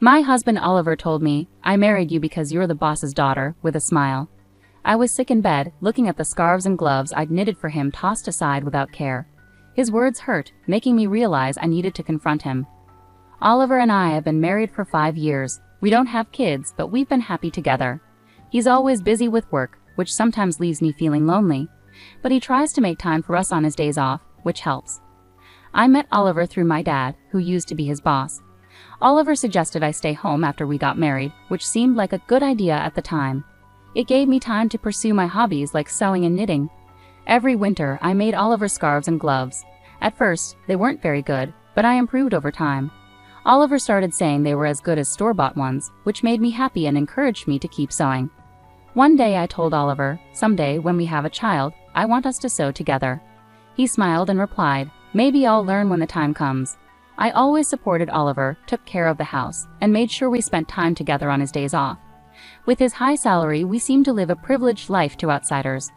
My husband Oliver told me, "I married you because you're the boss's daughter," with a smile. I was sick in bed, looking at the scarves and gloves I'd knitted for him tossed aside without care. His words hurt, making me realize I needed to confront him. Oliver and I have been married for 5 years. We don't have kids, but we've been happy together. He's always busy with work, which sometimes leaves me feeling lonely, but he tries to make time for us on his days off, which helps. I met Oliver through my dad, who used to be his boss. Oliver suggested I stay home after we got married, which seemed like a good idea at the time. It gave me time to pursue my hobbies like sewing and knitting. Every winter, I made Oliver scarves and gloves. At first, they weren't very good, but I improved over time. Oliver started saying they were as good as store-bought ones, which made me happy and encouraged me to keep sewing. One day I told Oliver, "Someday, when we have a child, I want us to sew together." He smiled and replied, "Maybe I'll learn when the time comes." I always supported Oliver, took care of the house, and made sure we spent time together on his days off. With his high salary, we seemed to live a privileged life to outsiders.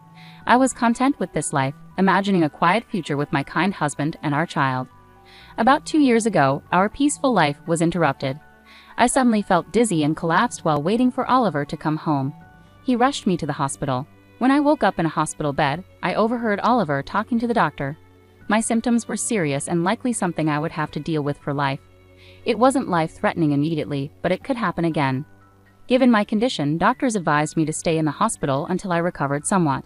I was content with this life, imagining a quiet future with my kind husband and our child. About 2 years ago, our peaceful life was interrupted. I suddenly felt dizzy and collapsed while waiting for Oliver to come home. He rushed me to the hospital. When I woke up in a hospital bed, I overheard Oliver talking to the doctor. My symptoms were serious and likely something I would have to deal with for life. It wasn't life-threatening immediately, but it could happen again. Given my condition, doctors advised me to stay in the hospital until I recovered somewhat.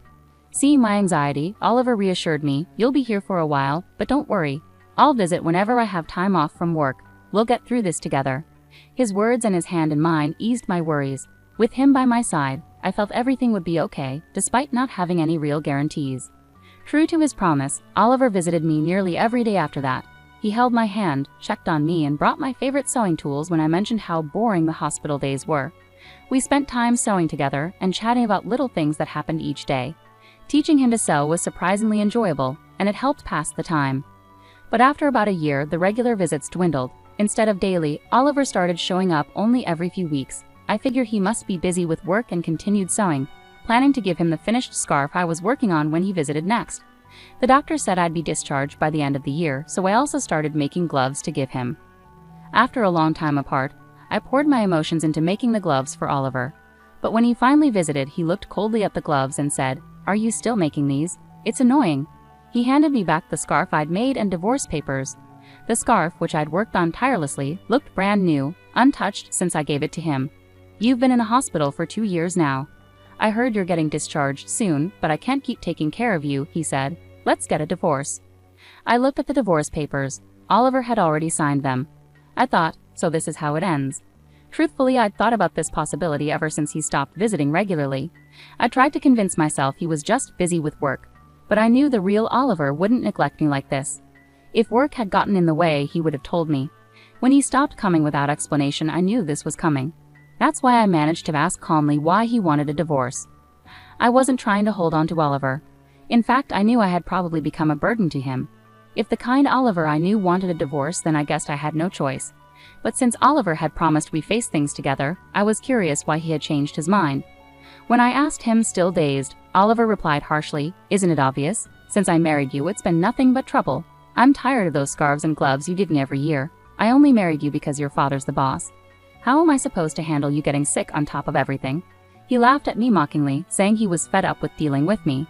Seeing my anxiety, Oliver reassured me, "You'll be here for a while, but don't worry. I'll visit whenever I have time off from work. We'll get through this together." His words and his hand in mine eased my worries. With him by my side, I felt everything would be okay, despite not having any real guarantees. True to his promise, Oliver visited me nearly every day after that. He held my hand, checked on me, and brought my favorite sewing tools when I mentioned how boring the hospital days were. We spent time sewing together and chatting about little things that happened each day. Teaching him to sew was surprisingly enjoyable, and it helped pass the time. But after about a year, the regular visits dwindled. Instead of daily, Oliver started showing up only every few weeks. I figured he must be busy with work and continued sewing, planning to give him the finished scarf I was working on when he visited next. The doctor said I'd be discharged by the end of the year, so I also started making gloves to give him. After a long time apart, I poured my emotions into making the gloves for Oliver. But when he finally visited, he looked coldly at the gloves and said, "Are you still making these? It's annoying." He handed me back the scarf I'd made and divorce papers. The scarf, which I'd worked on tirelessly, looked brand new, untouched since I gave it to him. "You've been in the hospital for 2 years now. I heard you're getting discharged soon, but I can't keep taking care of you," he said. "Let's get a divorce." I looked at the divorce papers. Oliver had already signed them. I thought, so this is how it ends. Truthfully, I'd thought about this possibility ever since he stopped visiting regularly. I tried to convince myself he was just busy with work, but I knew the real Oliver wouldn't neglect me like this. If work had gotten in the way, he would have told me. When he stopped coming without explanation, I knew this was coming. That's why I managed to ask calmly why he wanted a divorce. I wasn't trying to hold on to Oliver. In fact, I knew I had probably become a burden to him. If the kind Oliver I knew wanted a divorce, then I guessed I had no choice. But since Oliver had promised we face things together, I was curious why he had changed his mind. When I asked him, still dazed, Oliver replied harshly, "Isn't it obvious? Since I married you, it's been nothing but trouble. I'm tired of those scarves and gloves you give me every year. I only married you because your father's the boss. How am I supposed to handle you getting sick on top of everything?" He laughed at me mockingly, saying he was fed up with dealing with me.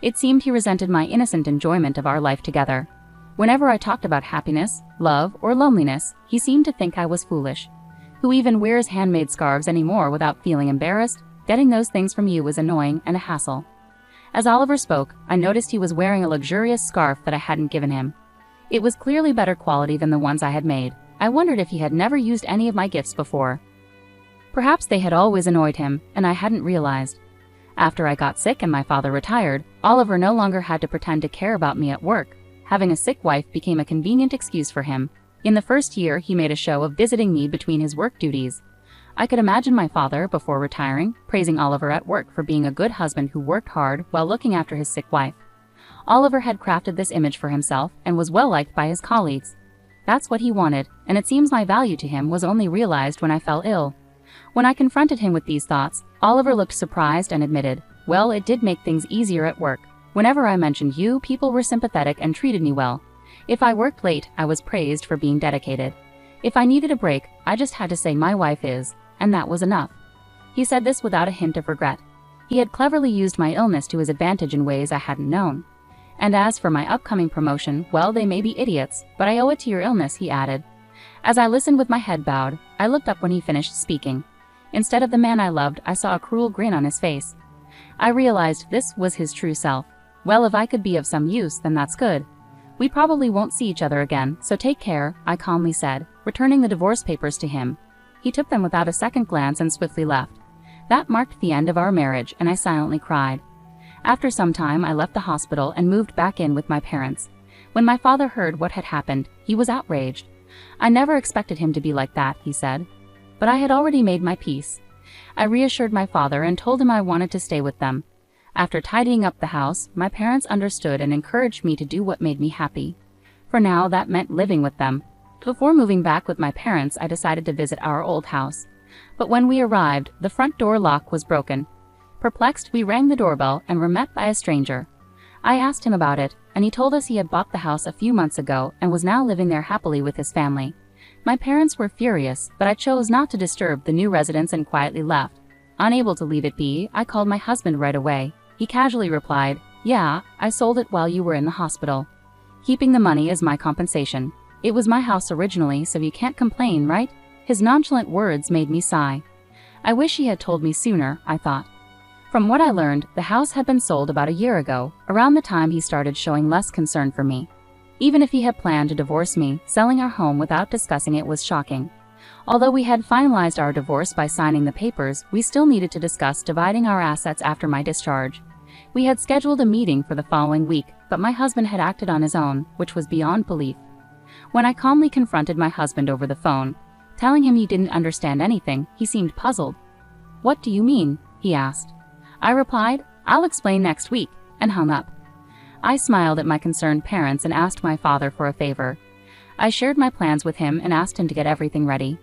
It seemed he resented my innocent enjoyment of our life together. Whenever I talked about happiness, love, or loneliness, he seemed to think I was foolish. Who even wears handmade scarves anymore without feeling embarrassed? Getting those things from you was annoying and a hassle. As Oliver spoke, I noticed he was wearing a luxurious scarf that I hadn't given him. It was clearly better quality than the ones I had made. I wondered if he had never used any of my gifts before. Perhaps they had always annoyed him, and I hadn't realized. After I got sick and my father retired, Oliver no longer had to pretend to care about me at work. Having a sick wife became a convenient excuse for him. In the first year, he made a show of visiting me between his work duties. I could imagine my father, before retiring, praising Oliver at work for being a good husband who worked hard while looking after his sick wife. Oliver had crafted this image for himself and was well liked by his colleagues. That's what he wanted, and it seems my value to him was only realized when I fell ill. When I confronted him with these thoughts, Oliver looked surprised and admitted, "Well, it did make things easier at work. Whenever I mentioned you, people were sympathetic and treated me well. If I worked late, I was praised for being dedicated. If I needed a break, I just had to say my wife is, and that was enough. He said this without a hint of regret. He had cleverly used my illness to his advantage in ways I hadn't known. And as for my upcoming promotion, well, they may be idiots, but I owe it to your illness, he added. As I listened with my head bowed, I looked up when he finished speaking. Instead of the man I loved, I saw a cruel grin on his face. I realized this was his true self. Well, if I could be of some use, then that's good. We probably won't see each other again, so take care, I calmly said, returning the divorce papers to him. He took them without a second glance and swiftly left. That marked the end of our marriage, and I silently cried. After some time, I left the hospital and moved back in with my parents. When my father heard what had happened, he was outraged. I never expected him to be like that, he said. But I had already made my peace. I reassured my father and told him I wanted to stay with them. After tidying up the house, my parents understood and encouraged me to do what made me happy. For now, that meant living with them. Before moving back with my parents, I decided to visit our old house. But when we arrived, the front door lock was broken. Perplexed, we rang the doorbell and were met by a stranger. I asked him about it, and he told us he had bought the house a few months ago and was now living there happily with his family. My parents were furious, but I chose not to disturb the new residents and quietly left. Unable to leave it be, I called my husband right away. He casually replied, "Yeah, I sold it while you were in the hospital. Keeping the money as my compensation. It was my house originally, so you can't complain, right?" His nonchalant words made me sigh. I wish he had told me sooner, I thought. From what I learned, the house had been sold about a year ago, around the time he started showing less concern for me. Even if he had planned to divorce me, selling our home without discussing it was shocking. Although we had finalized our divorce by signing the papers, we still needed to discuss dividing our assets after my discharge. We had scheduled a meeting for the following week, but my husband had acted on his own, which was beyond belief. When I calmly confronted my husband over the phone, telling him he didn't understand anything, he seemed puzzled. "What do you mean?" he asked. I replied, "I'll explain next week," and hung up. I smiled at my concerned parents and asked my father for a favor. I shared my plans with him and asked him to get everything ready.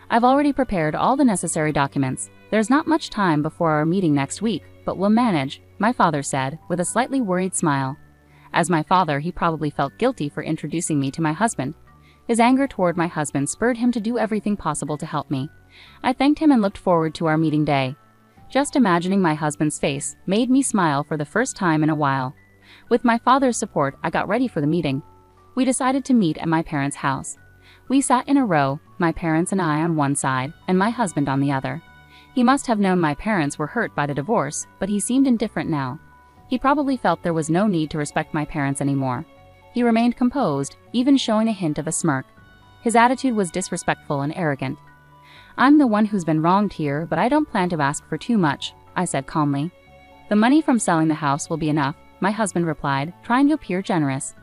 "I've already prepared all the necessary documents. There's not much time before our meeting next week, but we'll manage," my father said, with a slightly worried smile. As my father, he probably felt guilty for introducing me to my husband. His anger toward my husband spurred him to do everything possible to help me. I thanked him and looked forward to our meeting day. Just imagining my husband's face made me smile for the first time in a while. With my father's support, I got ready for the meeting. We decided to meet at my parents' house. We sat in a row, my parents and I on one side, and my husband on the other. He must have known my parents were hurt by the divorce, but he seemed indifferent now. He probably felt there was no need to respect my parents anymore. He remained composed, even showing a hint of a smirk. His attitude was disrespectful and arrogant. "I'm the one who's been wronged here, but I don't plan to ask for too much," I said calmly. "The money from selling the house will be enough," my husband replied, trying to appear generous.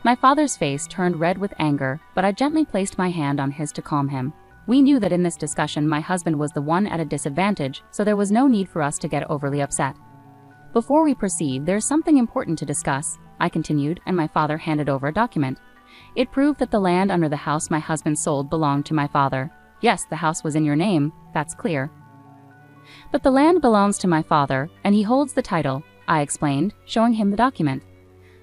My father's face turned red with anger, but I gently placed my hand on his to calm him. We knew that in this discussion my husband was the one at a disadvantage, so there was no need for us to get overly upset. "Before we proceed, there's something important to discuss," I continued, and my father handed over a document. It proved that the land under the house my husband sold belonged to my father. "Yes, the house was in your name, that's clear. But the land belongs to my father, and he holds the title," I explained, showing him the document.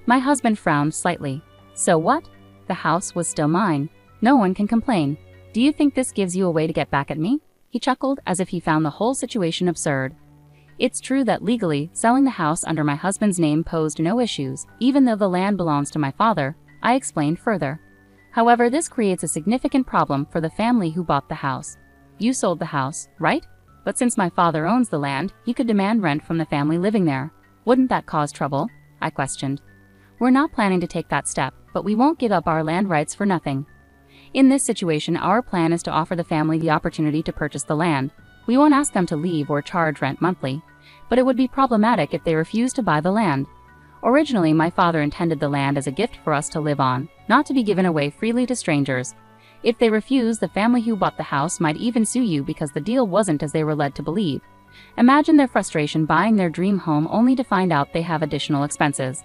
My husband frowned slightly. "So what? The house was still mine. No one can complain. Do you think this gives you a way to get back at me?" He chuckled as if he found the whole situation absurd. "It's true that legally, selling the house under my husband's name posed no issues, even though the land belongs to my father," I explained further. "However, this creates a significant problem for the family who bought the house. You sold the house, right? But since my father owns the land, he could demand rent from the family living there. Wouldn't that cause trouble?" I questioned. "We're not planning to take that step, but we won't give up our land rights for nothing. In this situation, our plan is to offer the family the opportunity to purchase the land. We won't ask them to leave or charge rent monthly, but it would be problematic if they refuse to buy the land. Originally, my father intended the land as a gift for us to live on, not to be given away freely to strangers. If they refuse, the family who bought the house might even sue you because the deal wasn't as they were led to believe. Imagine their frustration buying their dream home only to find out they have additional expenses."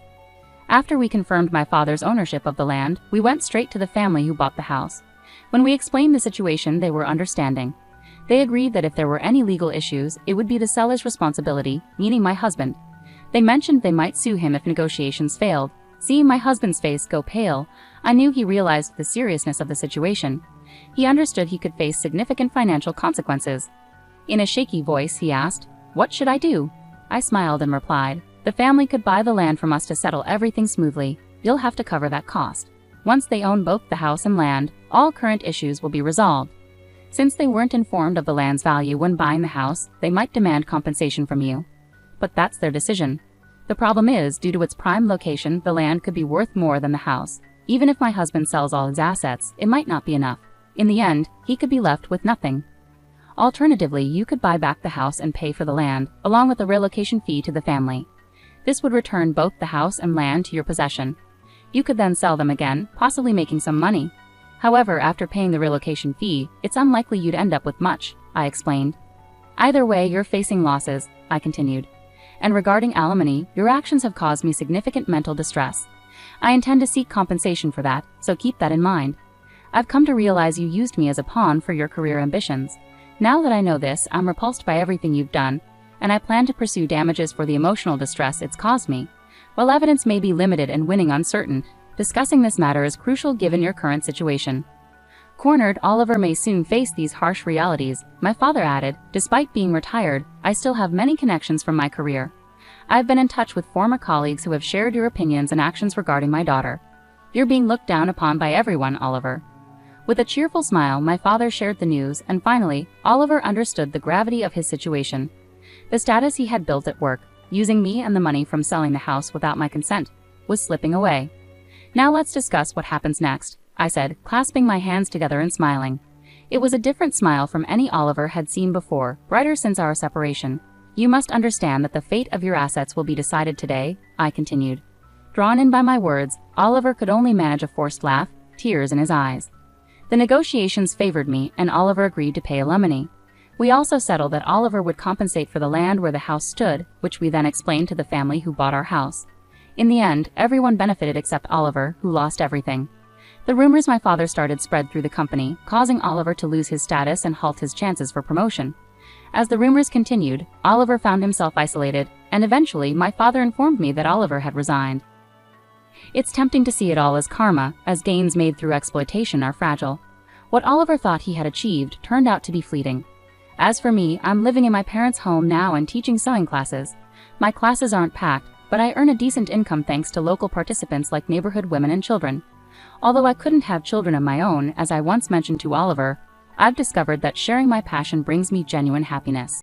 After we confirmed my father's ownership of the land, we went straight to the family who bought the house. When we explained the situation, they were understanding. They agreed that if there were any legal issues, it would be the seller's responsibility, meaning my husband. They mentioned they might sue him if negotiations failed. Seeing my husband's face go pale, I knew he realized the seriousness of the situation. He understood he could face significant financial consequences. In a shaky voice, he asked, "What should I do?" I smiled and replied, "The family could buy the land from us to settle everything smoothly. You'll have to cover that cost. Once they own both the house and land, all current issues will be resolved. Since they weren't informed of the land's value when buying the house, they might demand compensation from you. But that's their decision. The problem is, due to its prime location, the land could be worth more than the house. Even if my husband sells all his assets, it might not be enough. In the end, he could be left with nothing. Alternatively, you could buy back the house and pay for the land, along with a relocation fee to the family. This would return both the house and land to your possession. You could then sell them again, possibly making some money. However, after paying the relocation fee, it's unlikely you'd end up with much," I explained. "Either way, you're facing losses," I continued. "And regarding alimony, your actions have caused me significant mental distress. I intend to seek compensation for that, so keep that in mind. I've come to realize you used me as a pawn for your career ambitions. Now that I know this, I'm repulsed by everything you've done, and I plan to pursue damages for the emotional distress it's caused me. While evidence may be limited and winning uncertain, discussing this matter is crucial given your current situation." Cornered, Oliver may soon face these harsh realities, my father added. "Despite being retired, I still have many connections from my career. I've been in touch with former colleagues who have shared your opinions and actions regarding my daughter. You're being looked down upon by everyone, Oliver." With a cheerful smile, my father shared the news, and finally, Oliver understood the gravity of his situation. The status he had built at work, using me and the money from selling the house without my consent, was slipping away. "Now let's discuss what happens next," I said, clasping my hands together and smiling. It was a different smile from any Oliver had seen before, brighter since our separation. "You must understand that the fate of your assets will be decided today," I continued. Drawn in by my words, Oliver could only manage a forced laugh, tears in his eyes. The negotiations favored me, and Oliver agreed to pay alimony. We also settled that Oliver would compensate for the land where the house stood, which we then explained to the family who bought our house. In the end, everyone benefited except Oliver, who lost everything. The rumors my father started spread through the company, causing Oliver to lose his status and halt his chances for promotion. As the rumors continued, Oliver found himself isolated, and eventually my father informed me that Oliver had resigned. It's tempting to see it all as karma, as gains made through exploitation are fragile. What Oliver thought he had achieved turned out to be fleeting. As for me, I'm living in my parents' home now and teaching sewing classes. My classes aren't packed, but I earn a decent income thanks to local participants like neighborhood women and children. Although I couldn't have children of my own, as I once mentioned to Oliver, I've discovered that sharing my passion brings me genuine happiness.